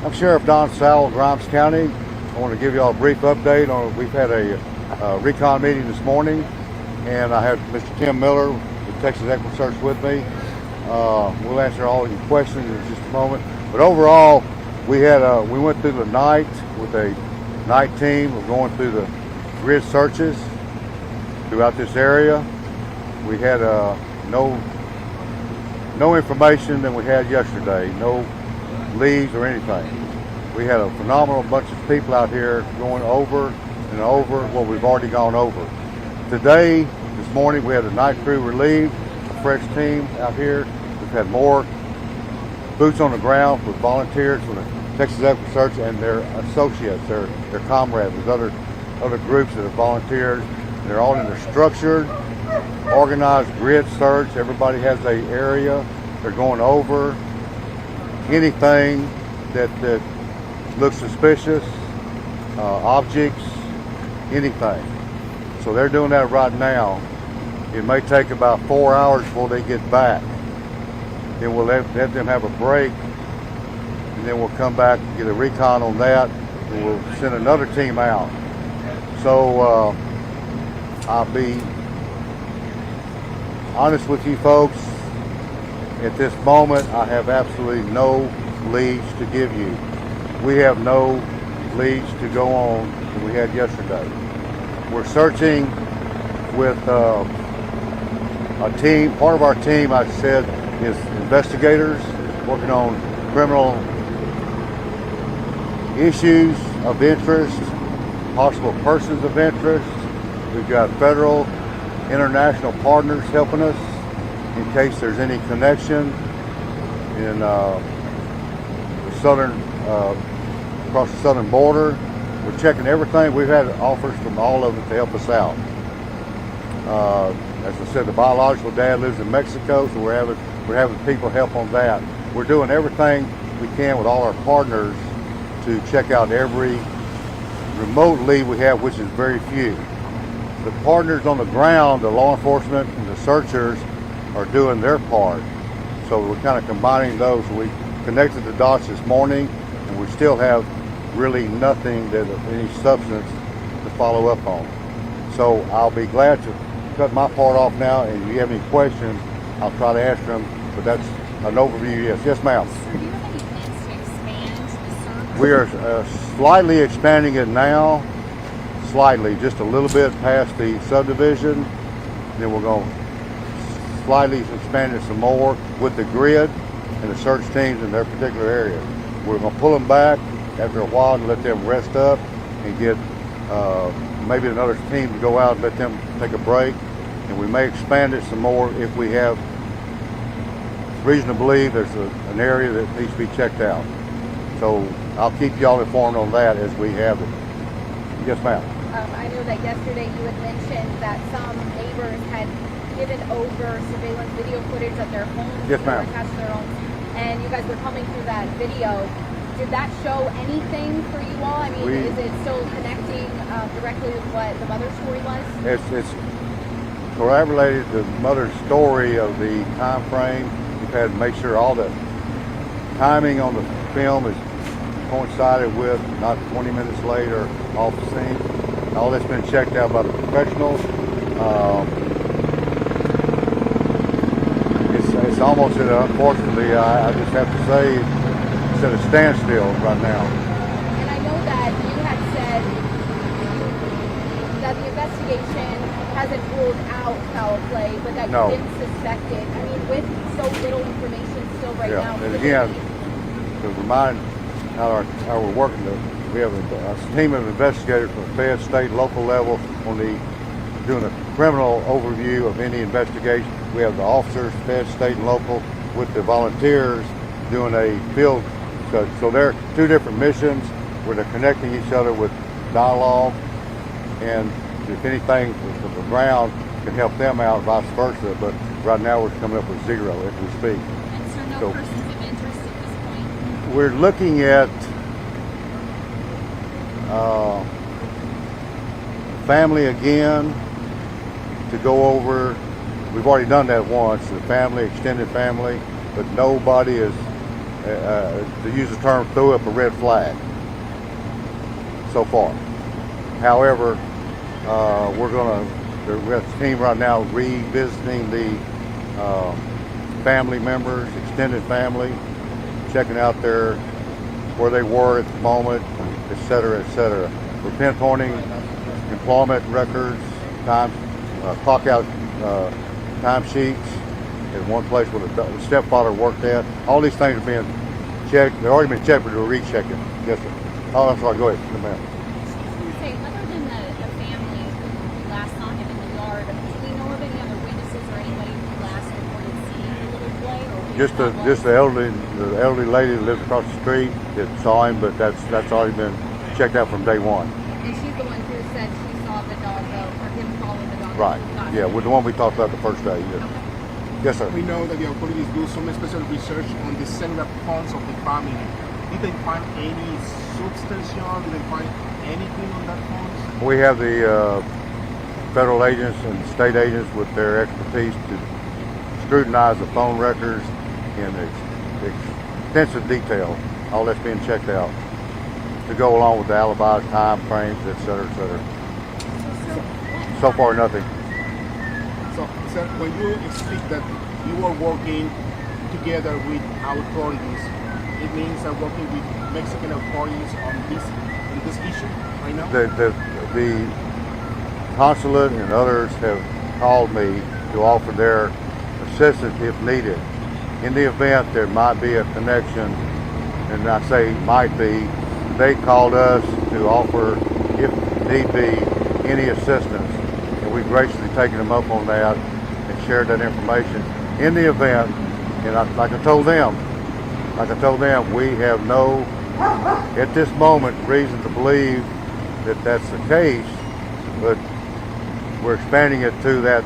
I'm Sheriff Donald Sowell, Grimes County. I want to give you all a brief update on. We've had a recon meeting this morning, and I have Mr. Tim Miller with Texas Equity Search with me. We'll answer all of your questions in just a moment. But overall, we went through the night with a night team. We're going through the grid searches throughout this area. We had no information than we had yesterday. No leads or anything. We had a phenomenal bunch of people out here going over and over what we've already gone over. Today, this morning, we had a night crew relieved, a fresh team out here. We've had more boots on the ground with volunteers from the Texas Equity Search and their associates, their comrades. There's other groups that have volunteered. They're all in a structured, organized grid search. Everybody has an area. They're going over anything that looks suspicious, objects, anything. So they're doing that right now. It may take about 4 hours before they get back. Then we'll let them have a break, and then we'll come back and get a recon on that, and we'll send another team out. So I'll be honest with you folks. At this moment, I have absolutely no leads to give you. We have no leads to go on that we had yesterday. We're searching with a team. Part of our team, I said, is investigators working on criminal issues of interest, possible persons of interest. We've got federal, international partners helping us in case there's any connection in the southern, across the southern border. We're checking everything. We've had offers from all of them to help us out. As I said, the biological dad lives in Mexico, so we're having people help on that. We're doing everything we can with all our partners to check out every remote lead we have, which is very few. The partners on the ground, the law enforcement and the searchers, are doing their part. So we're kind of combining those. We connected the dots this morning, and we still have really nothing that of any substance to follow up on. So I'll be glad to cut my part off now, and if you have any questions, I'll try to answer them. But that's an overview. Yes, ma'am. Sir, do you have any plans to expand the search? We are slightly expanding it now, slightly, just a little bit past the subdivision. Then we're going to slightly expand it some more with the grid and the search teams in their particular area. We're going to pull them back after a while and let them rest up and get maybe another team to go out and let them take a break. And we may expand it some more if we have reason to believe there's an area that needs to be checked out. So I'll keep y'all informed on that as we have it. Yes, ma'am. I know that yesterday you had mentioned that some neighbors had given over surveillance video footage of their homes. Yes, ma'am. Attached their homes, and you guys were coming through that video. Did that show anything for you all? I mean, is it still connecting directly with what the mother's story was? It's corroborated the mother's story of the time frame. We've had to make sure all the timing on the film is coincided with, not 20 minutes later off the scene. All that's been checked out by the professionals. It's almost, unfortunately, I just have to say, it's at a standstill right now. And I know that you had said that the investigation hasn't ruled out foul play, but that you didn't suspect it. I mean, with so little information still right now. And again, to remind how we're working, we have a team of investigators from the fed, state, local level doing a criminal overview of any investigation. We have the officers, fed, state, and local, with the volunteers doing a field study. So they're two different missions where they're connecting each other with dialogue, and if anything from the ground can help them out, vice versa. But right now we're coming up with zero as we speak. And so no persons of interest at this point? We're looking at family again to go over. We've already done that once, the family, extended family, but nobody is to use the term, throw up a red flag so far. However, we have a team right now revisiting the family members, extended family, checking out where they were at the moment, et cetera, et cetera. We're pinpointing employment records, clock out time sheets in one place where the stepfather worked at. All these things are being checked. They've already been checked, but we're rechecking. Yes, sir. Oh, I'm sorry. Go ahead, ma'am. Say, other than the family who last saw him in the yard, do we know of any other witnesses or anybody who last reported seeing the little boy? Or Just the elderly lady that lives across the street that saw him, but that's already been checked out from day one. And she's the one who said she saw the dog go, or him following the dog. Right. Yeah, with the one we talked about the first day. Yes. Okay. Yes, sir. We know that the authorities do some special research on the cellular phones of the family. Did they find any substance? Did they find anything on that phone? We have the federal agents and state agents with their expertise to scrutinize the phone records in extensive detail. All that's being checked out to go along with the alibi time frames, et cetera, et cetera. So far, nothing. So, sir, when you speak that you are working together with our authorities, it means that working with Mexican authorities on this issue right now? The consulate and others have called me to offer their assistance if needed. In the event there might be a connection, and I say might be, they called us to offer, if need be, any assistance. And we've graciously taken them up on that and shared that information. In the event, and like I told them, we have no, at this moment, reason to believe that that's the case, but we're expanding it to that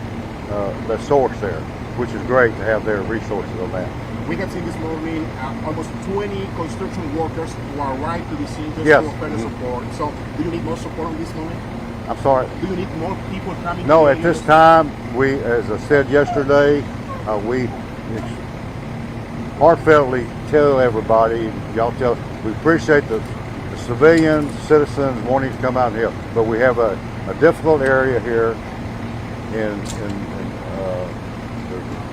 source there, which is great to have their resources on that. We have seen this morning almost 20 construction workers who arrived to the scene just Yes. to offer the support. So, do you need more support on this moment? I'm sorry. Do you need more people coming? No, to at this time, we, as I said yesterday, we heartfeltly tell everybody, we appreciate the civilians, citizens wanting to come out and help, but we have a difficult area here in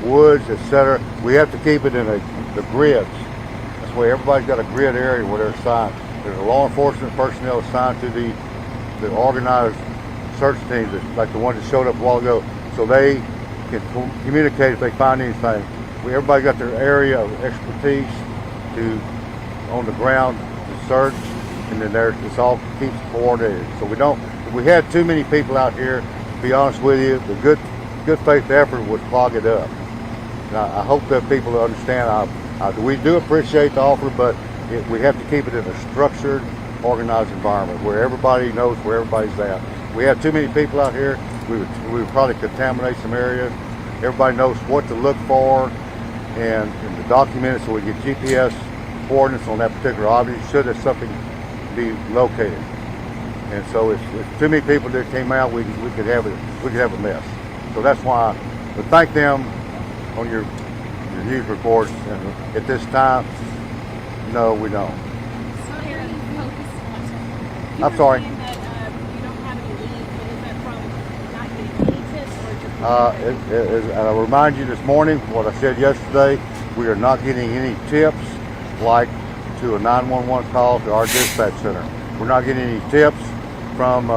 the woods, etc. We have to keep it in the grids. That's why everybody's got a grid area where they're assigned. There's a law enforcement personnel assigned to the organized search teams, like the one that showed up a while ago, so they can communicate if they find anything. Everybody got their area of expertise on the ground to search, and then it's all keeps coordinated. So if we had too many people out here, to be honest with you, the good faith effort would clog it up. And I hope that people understand. We do appreciate the offer, but we have to keep it in a structured, organized environment where everybody knows where everybody's at. We have too many people out here, we would probably contaminate some areas. Everybody knows what to look for and to document it so we get GPS coordinates on that particular object should there something be located. And so if too many people that came out, we could have a mess. So that's why we thank them on your news reports, and at this time, no, we don't. So Aaron, focus on. I'm sorry. That, you don't have any leave, but is that from not getting any tips or just? And I remind you this morning, what I said yesterday, we are not getting any tips like to a 911 call to our dispatch center. We're not getting any tips from,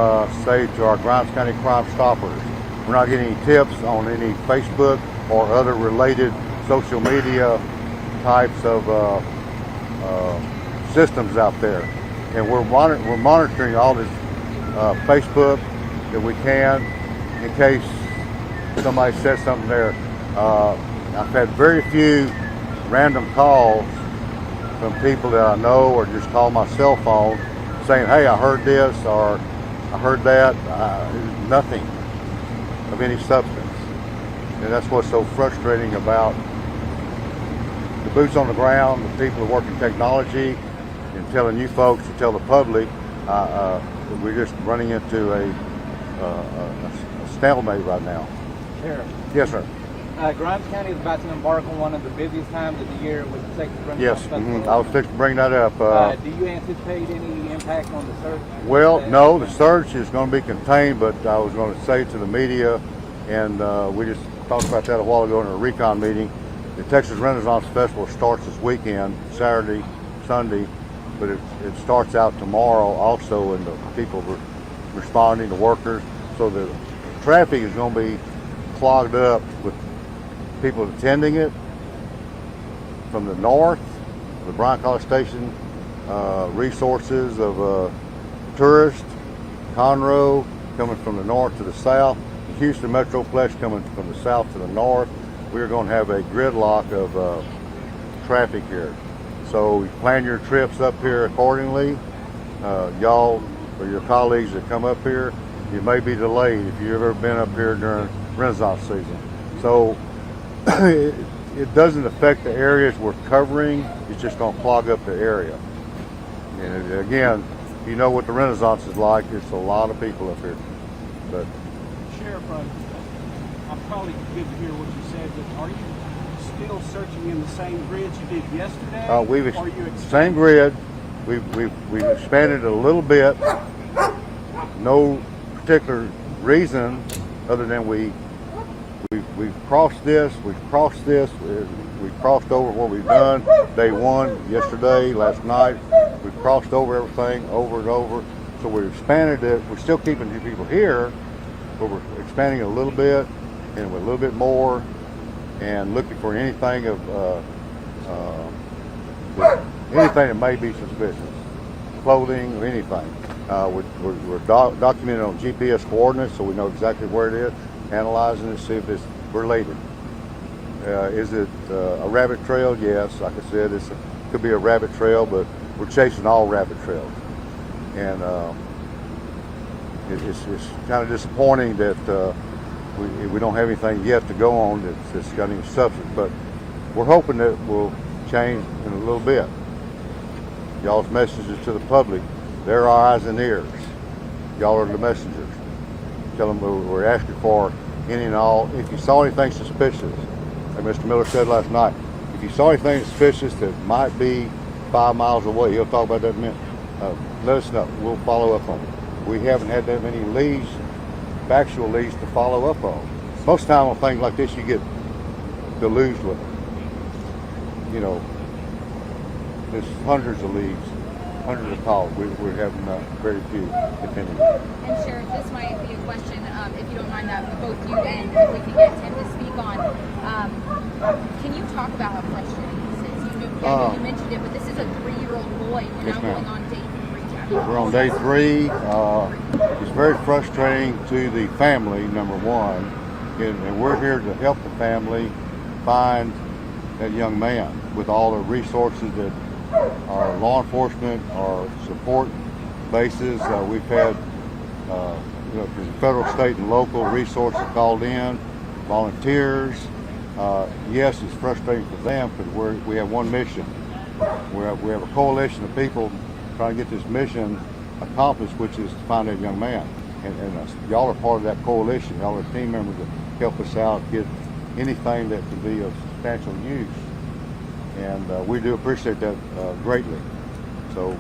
say, to our Grimes County Crime Stoppers. We're not getting any tips on any Facebook or other related social media types of systems out there. And we're monitoring all this Facebook that we can in case somebody says something there. I've had very few random calls from people that I know or just call my cell phone saying, hey, I heard this or I heard that. Nothing of any substance. And that's what's so frustrating about the boots on the ground, the people who work in technology, and telling you folks to tell the public, we're just running into a stalemate right now. Sheriff, Yes, sir. Grimes County is about to embark on one of the busiest times of the year with the Texas Renaissance Yes, Festival. I was fixing to bring that up. Do you anticipate any impact on the search? Well, no, the search is going to be contained, but I was going to say to the media, and we just talked about that a while ago in a recon meeting, the Texas Renaissance Festival starts this weekend, Saturday, Sunday, but it starts out tomorrow also, and the people were responding, the workers, so the traffic is going to be clogged up with people attending it from the north, the Bryan College Station, resources of tourists, Conroe coming from the north to the south, the Houston Metroplex coming from the south to the north. We're going to have a gridlock of traffic here. So plan your trips up here accordingly. Y'all or your colleagues that come up here, you may be delayed if you've ever been up here during Renaissance season. So it doesn't affect the areas we're covering, it's just going to clog up the area. And again, you know what the Renaissance is like, it's a lot of people up here. But Sheriff, I'm probably good to hear what you said, but are you still searching in the same grids you did yesterday? Same grid. We've expanded it a little bit. No particular reason other than we've crossed this. We've crossed over what we've done. Day one, yesterday, last night. We've crossed over everything over and over. So we've expanded it. We're still keeping the people here, but we're expanding it a little bit and with a little bit more, and looking for anything anything that may be suspicious, clothing or anything. We're documenting on GPS coordinates so we know exactly where it is, analyzing it, see if it's related. Is it a rabbit trail? Yes, like I said, it could be a rabbit trail, but we're chasing all rabbit trails. And it's kind of disappointing that we don't have anything yet to go on that's got any substance, but we're hoping that will change in a little bit. Y'all's messages to the public, they're our eyes and ears. Y'all are the messengers. Tell them we're asking for any and all. If you saw anything suspicious, like Mr. Miller said last night, if you saw anything suspicious that might be 5 miles away, he'll talk about that in a minute, let us know. We'll follow up on it. We haven't had that many leads, factual leads to follow up on. Most of the time on things like this, you get deluged with them. You know, there's hundreds of leads, hundreds of calls. We're having very few, if any. And Sheriff, this might be a question, if you don't mind, that both you and if we can get Tim to speak on. Can you talk about how frustrating this is? You mentioned it, but this is a 3-year-old boy. We're now going on day 3. We're on day 3. It's very frustrating to the family, number one, and we're here to help the family find that young man with all the resources that our law enforcement, our support bases. We've had federal, state, and local resources called in, volunteers. Yes, it's frustrating for them because we have one mission. We have a coalition of people trying to get this mission accomplished, which is to find that young man. And y'all are part of that coalition. Y'all are team members that help us out, get anything that can be of substantial use. And we do appreciate that greatly. So,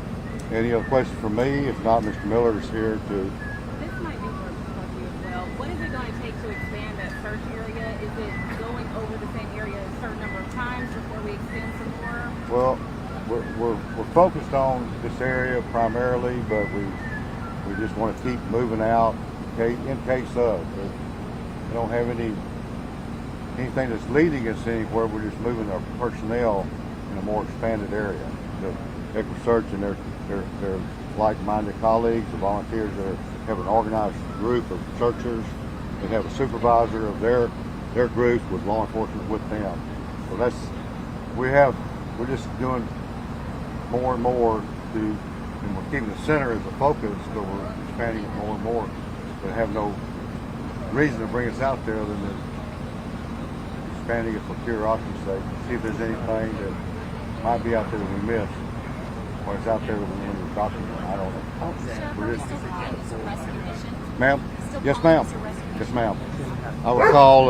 any other questions for me? If not, Mr. Miller is here to. This might be for you as well. What is it going to take to expand that search area? Is it going over the same area a certain number of times before we extend some more? Well, we're focused on this area primarily, but we just want to keep moving out in case of. We don't have anything that's leading us anywhere. We're just moving our personnel in a more expanded area. The research and their like-minded colleagues, the volunteers that have an organized group of searchers and have a supervisor of their groups with law enforcement with them. So we're just doing more and more and we're keeping the center as a focus, but we're expanding it more and more. But have no reason to bring us out there other than expanding it for curiosity's sake. See if there's anything that might be out there that we missed, or it's out there that we want to document. I don't know. We're just, ma'am? Yes, ma'am. Yes, ma'am. I would call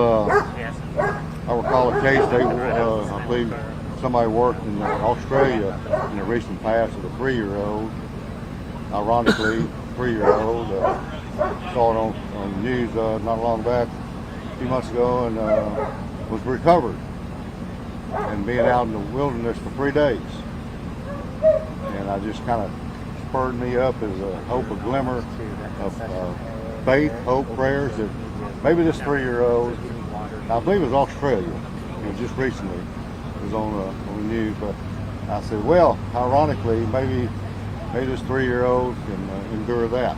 I recall a case I believe somebody worked in Australia in the recent past with a 3-year-old. Ironically, 3-year-old saw it on the news not long back, a few months ago, and was recovered and being out in the wilderness for 3 days. And I just kind of spurred me up as a hope, a glimmer of faith, hope, prayers that maybe this 3-year-old, I believe it was Australia, just recently, it was on the news, but I said, well, ironically, maybe this 3-year-old can endure that.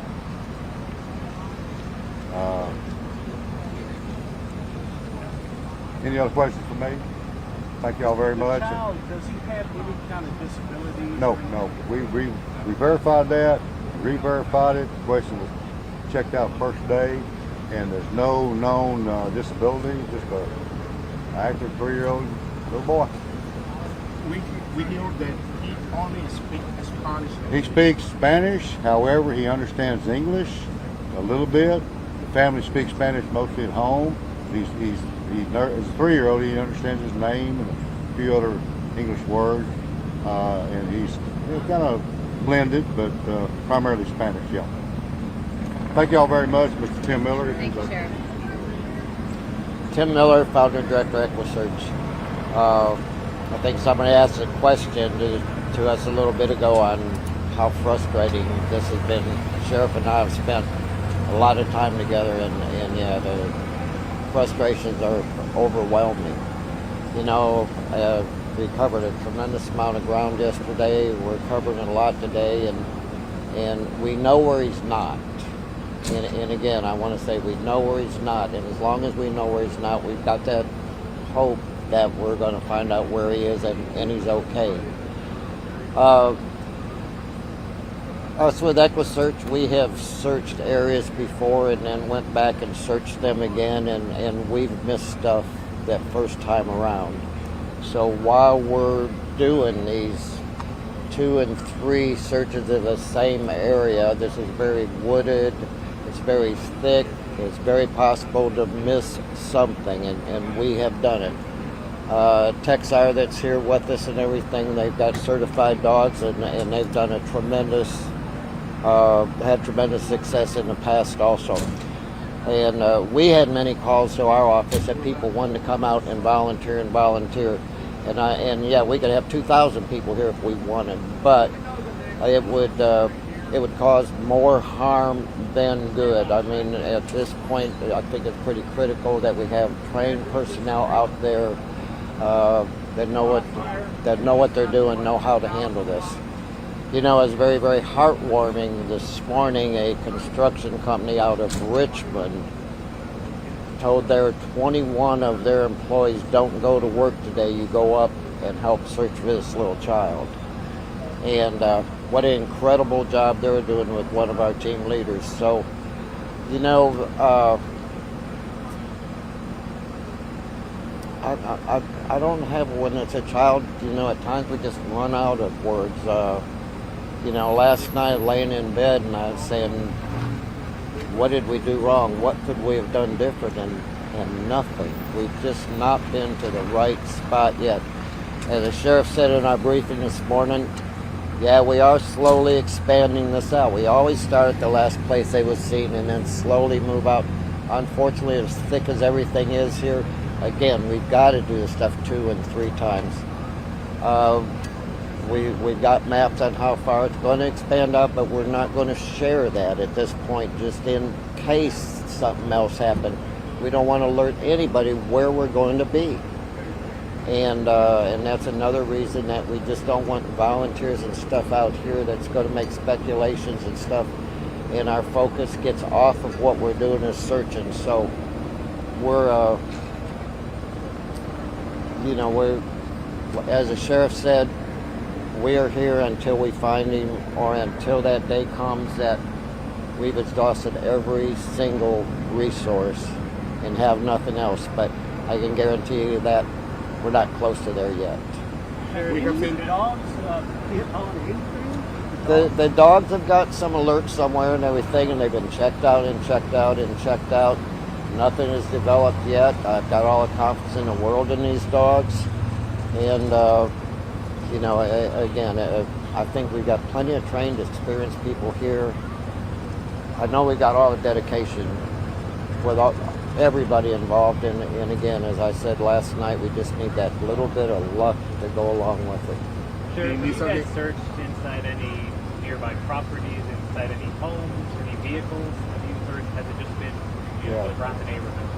Any other questions for me? Thank y'all very much. Child, does he have any kind of disability? No. We verified that, re-verified it. The question was checked out first day, and there's no known disability, just an active 3-year-old little boy. We hear that he only speaks Spanish. He speaks Spanish, however, he understands English a little bit. The family speaks Spanish mostly at home. As a 3-year-old, he understands his name and a few other English words, and he's kind of blended, but primarily Spanish, yeah. Thank you all very much, Mr. Tim Miller. Thank you, Sheriff. Tim Miller, founder and director of EquiSearch. I think somebody asked a question to us a little bit ago on how frustrating this has been. Sheriff and I have spent a lot of time together, and yeah, the frustrations are overwhelming. You know, we covered a tremendous amount of ground yesterday. We're covering a lot today, and we know where he's not. And again, I want to say we know where he's not, and as long as we know where he's not, we've got that hope that we're going to find out where he is and he's okay. Us with EquiSearch, we have searched areas before and then went back and searched them again, and we've missed stuff that first time around. So while we're doing these 2 and 3 searches of the same area, this is very wooded, it's very thick, it's very possible to miss something, and we have done it. Texar that's here with us and everything, they've got certified dogs, and they've done a had tremendous success in the past also. And we had many calls to our office that people wanted to come out and volunteer. And yeah, we could have 2,000 people here if we wanted, but it would cause more harm than good. I mean, at this point, I think it's pretty critical that we have trained personnel out there that know what they're doing, know how to handle this. You know, it's very, very heartwarming. This morning, a construction company out of Richmond told their 21 of their employees, don't go to work today, you go up and help search for this little child. And what an incredible job they were doing with one of our team leaders. So, you know, I don't have, when it's a child, you know, at times we just run out of words. You know, last night laying in bed and I was saying, what did we do wrong? What could we have done different? And nothing. We've just not been to the right spot yet. As the sheriff said in our briefing this morning, yeah, we are slowly expanding this out. We always start at the last place they was seen and then slowly move out. Unfortunately, as thick as everything is here, again, we've got to do this stuff 2 and 3 times. We've got maps on how far it's going to expand out, but we're not going to share that at this point, just in case something else happens. We don't want to alert anybody where we're going to be. And that's another reason that we just don't want volunteers and stuff out here that's going to make speculations and stuff. And our focus gets off of what we're doing is searching. So we're, you know, we're, as the sheriff said, we are here until we find him, or until that day comes that we've exhausted every single resource and have nothing else. But I can guarantee you that we're not close to there yet. We have been dogs hit on anything? The dogs have got some alerts somewhere and everything, and they've been checked out and checked out and checked out. Nothing is developed yet. I've got all the confidence in the world in these dogs. And, I think we've got plenty of trained, experienced people here. I know we got all the dedication with everybody involved. And again, as I said last night, we just need that little bit of luck to go along with it. Sure. Have you guys searched inside any nearby properties, inside any homes, any vehicles? Have you searched? Has it just been around the neighborhood?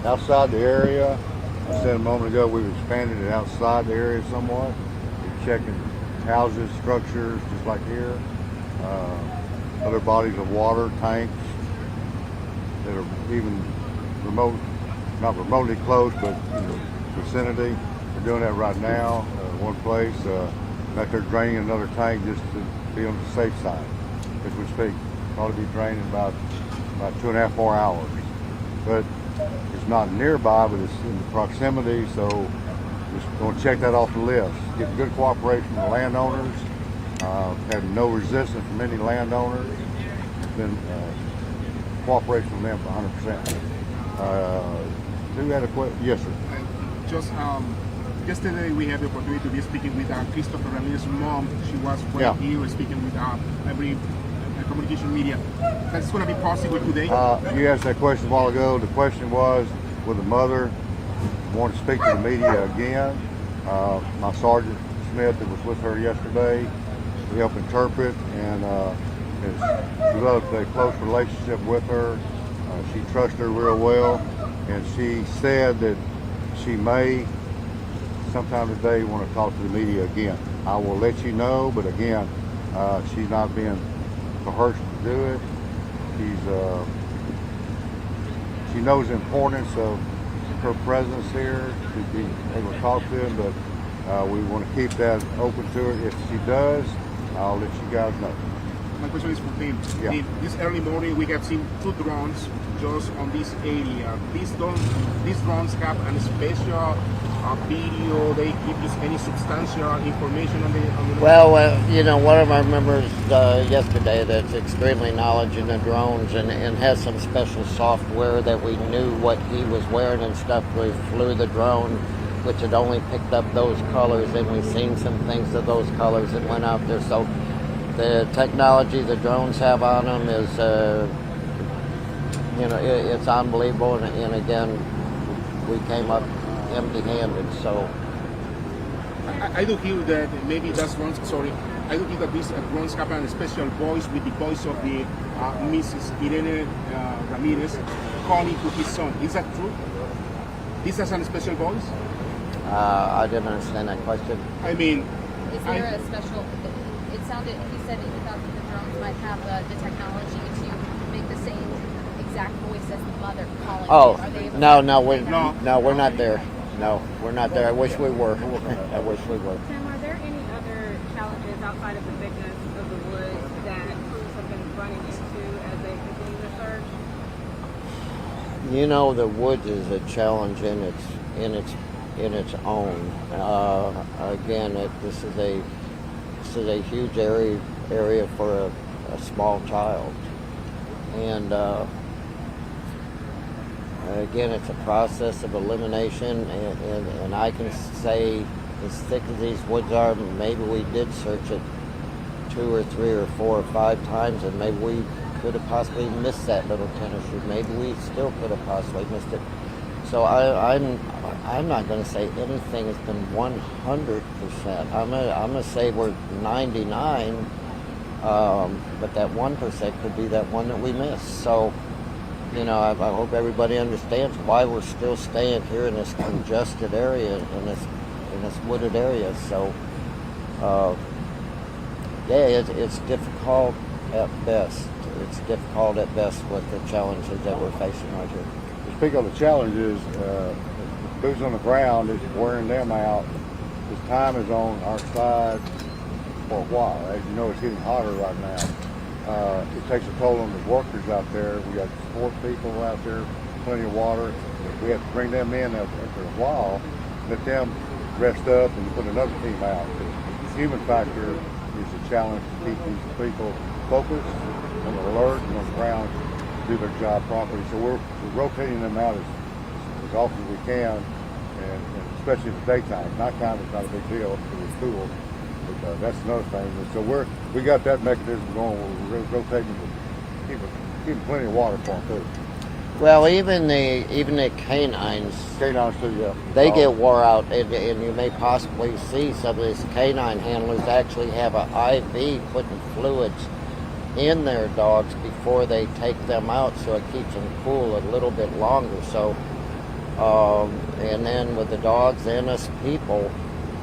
Outside the area. I said a moment ago we've expanded it outside the area somewhat. We're checking houses, structures, just like here. Other bodies of water, tanks that are even not remotely close, but in the vicinity. We're doing that right now. One place, out there draining another tank just to be on the safe side as we speak. Ought to be draining about 2.5 more hours. But it's not nearby, but it's in the proximity, so just going to check that off the list. Get good cooperation from the landowners. Had no resistance from any landowners. It's been cooperation from them for 100%. Who had a question? Yes, sir. Just yesterday we had the opportunity to be speaking with Christopher Ramirez's mom. She was right here speaking with every communication media. That's going to be possible today? You asked that question a while ago. The question was, will the mother want to speak to the media again? My Sergeant Smith that was with her yesterday, we helped interpret and has developed a close relationship with her. She trusts her real well, and she said that she may sometime today want to talk to the media again. I will let you know, but again, she's not being coerced to do it. She knows the importance of her presence here to be able to talk to him, but we want to keep that open to her. If she does, I'll let you guys know. My question is for Tim. Yeah. This early morning we have seen 2 drones just on this area. These drones have a special video. They give us any substantial information on the Well, one of our members yesterday that's extremely knowledgeable in the drones and has some special software that we knew what he was wearing and stuff. We flew the drone, which had only picked up those colors, and we've seen some things of those colors that went out there. So the technology the drones have on them is, it's unbelievable. And again, we came up empty-handed. So I do hear that maybe that's drones. Sorry, I do hear that these drones have a special voice with the voice of the Mrs. Irene Ramirez calling to his son. Is that true? This has a special voice? I didn't understand that question. I mean, is there a special? He said that he thought that the drones might have the technology to make the same exact voice as the mother calling. Oh, Are they able no, we're to- not there. No, we're not there. I wish we were. I wish we were. Tim, are there any other challenges outside of the bigness of the woods that crews have been running into as they continue to search? The woods is a challenge in its own. Again, this is a huge area for a small child, and again, it's a process of elimination. And I can say, as thick as these woods are, maybe we did search it 2 or 3 or 4 or 5 times, and maybe we could have possibly missed that little tennis shoe. Maybe we still could have possibly missed it. So I'm not going to say anything has been 100%. I'm gonna say we're 99, but that 1% could be that one that we missed. So, I hope everybody understands why we're still staying here in this congested area, in this wooded area. So, it's difficult at best. It's difficult at best with the challenges that we're facing right here. To speak of the challenges, boots on the ground is wearing them out. This time is on our side for a while. As you know, it's getting hotter right now. It takes a toll on the workers out there. We got support people out there, plenty of water. We have to bring them in after a while, let them rest up and put another team out. The human factor is a challenge to keep these people focused and alert and on the ground do their job properly. So we're rotating them out as often as we can, and especially in the daytime. Nighttime is not a big deal because it's cool, but that's another thing. And so we got that mechanism going where we're rotating them, keeping plenty of water for them too. Well, even the canines, Canines too, yeah. they get wore out, and you may possibly see some of these canine handlers actually have an IV putting fluids in their dogs before they take them out, so it keeps them cool a little bit longer. So, and then with the dogs and us people,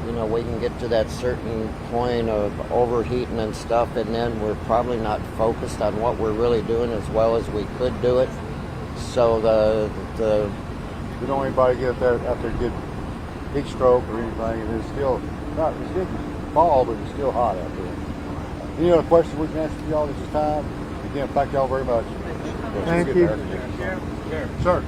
you know, we can get to that certain point of overheating and stuff, and then we're probably not focused on what we're really doing as well as we could do it. So we don't want anybody to get out there get heat stroke or anything. And it's still fall, but it's still hot out there. Any other questions we can answer for y'all at this time? Again, thank y'all very much. Thank you. Sir.